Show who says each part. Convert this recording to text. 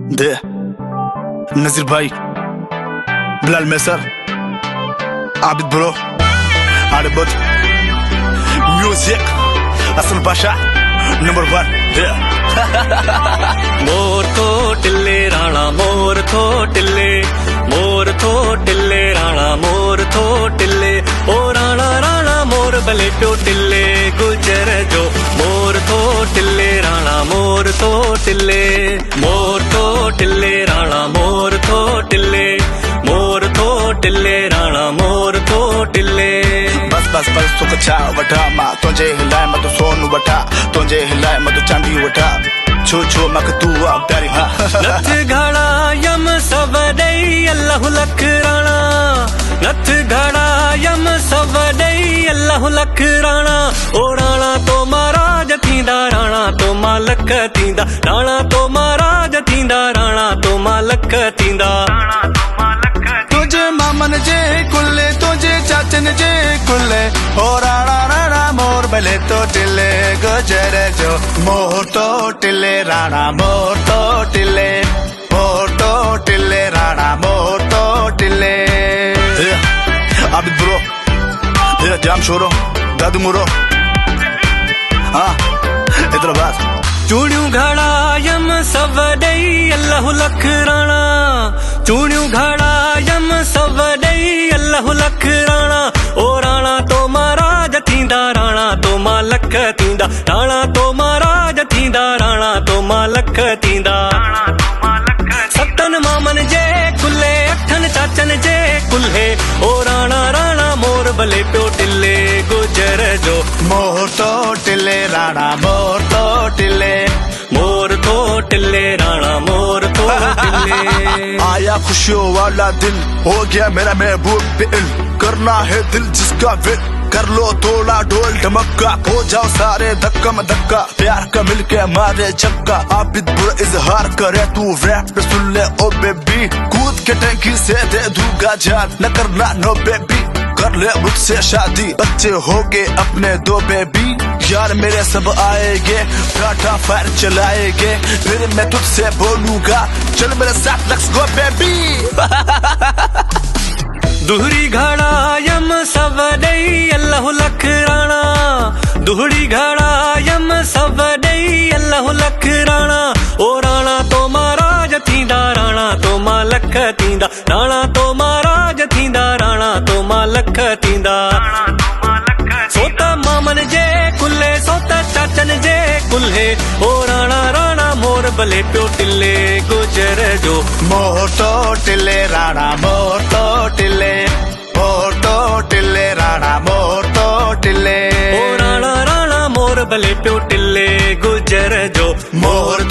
Speaker 1: दे नजीर भाई, बिलाल मैसर, Abid bro, आड़बद music असल भाषा नंबर 1 दे।
Speaker 2: मोर थो टिल्ले राणा मोर थो टिल्ले, मोर थो टिल्ले राणा मोर थो टिल्ले, ओ राणा राणा मोर भले प्यो टिल्ले गुजर जो। मोर थो टिल्ले राणा मोर थो टिल्ले, मोर थो टिल्ले राणा मोर थो टिल्ले, मोर थो टिल्ले राणा मोर थो टिल्ले।
Speaker 1: बस बस बस तो कच्चा वठा मां तुझे हिलाए मत सोन वठा, तुझे हिलाए मत चांदी वठा, छो छो मक तू आ प्यारी हाँ।
Speaker 2: नथ घड़ा यम सवडई अल्लाह लख राणा, नथ घड़ा यम सवडई अल्लाह लख राणा, ओ राणा तो महाराज थींदा राणा तो मालक थींदा, राणा तो महाराज थींदा राणा तो मालक थींदा।
Speaker 1: तुझे मामन जे कुल्ले तुझे चाचन जे कुल्ले, ओ राणा राणा मोर भले तो टिल्ले गुजर जो। मोर तो टिल्ले राणा मोर तो टिल्ले, मोर तो टिल्ले राणा मोर तो टिल्ले। आबिद ब्रो, जाम शोरो, दादू मुरो, हाँ इधर बात।
Speaker 2: चूड़ियों घड़ा यम सवडई अल्लाह लख राणा, चूड़ियों घड़ा यम सवडई अल्लाह लख राणा, ओ राणा तो महाराज थींदा राणा तो मालक थींदा, राणा तो महाराज थींदा राणा तो मालक थींदा। सतन मामन जे कुल्ले अठन चाचन जे कुल्हे, ओ राणा राणा मोर भले प्यो टिल्ले गुजर जो।
Speaker 1: मोर तो टिल्ले राणा मोर तो टिल्ले,
Speaker 2: मोर तो टिल्ले राणा मोर तो टिल्ले।
Speaker 1: आया खुशियों वाला दिन हो गया मेरा महबूब बिल, करना है दिल जिसका विल, कर लो थोड़ा ढोल ढमक्का, हो जाओ सारे धक्का में धक्का, प्यार का मिलके मारे चक्का। आबिद बुरा इजहार करे तू रैप पे सुन ले ओ बेबी, कूद के टैंकी से दे दूंगा जान, न करना नो बेबी, कर ले मुझसे शादी, बच्चे हो गए अपने 2 बेबी, यार मेरे सब आएंगे, टाटा फायर चलाएंगे, फिर मैं तुझसे बोलूंगा चल मेरे साथ लेट्स गो बेबी।
Speaker 2: दुहरी घड़ा यम सवडई अल्लाह लख राणा, दुहरी घड़ा यम सवडई अल्लाह लख राणा, ओ राणा तो महाराज थींदा राणा तो मालक थींदा, राणा तो महाराज थींदा राणा तो मालक थींदा। सोता मामन जे कुल्ले सोता चाचन जे कुल्हे, ओ राणा राणा मोर भले प्यो टिल्ले गुजर जो।
Speaker 1: मोर तो टिल्ले राणा मोर तो टिल्ले, मोर तो टिल्ले राणा मोर तो टिल्ले,
Speaker 2: ओ राणा राणा मोर भले प्यो टिल्ले गुजर जो।
Speaker 1: मोर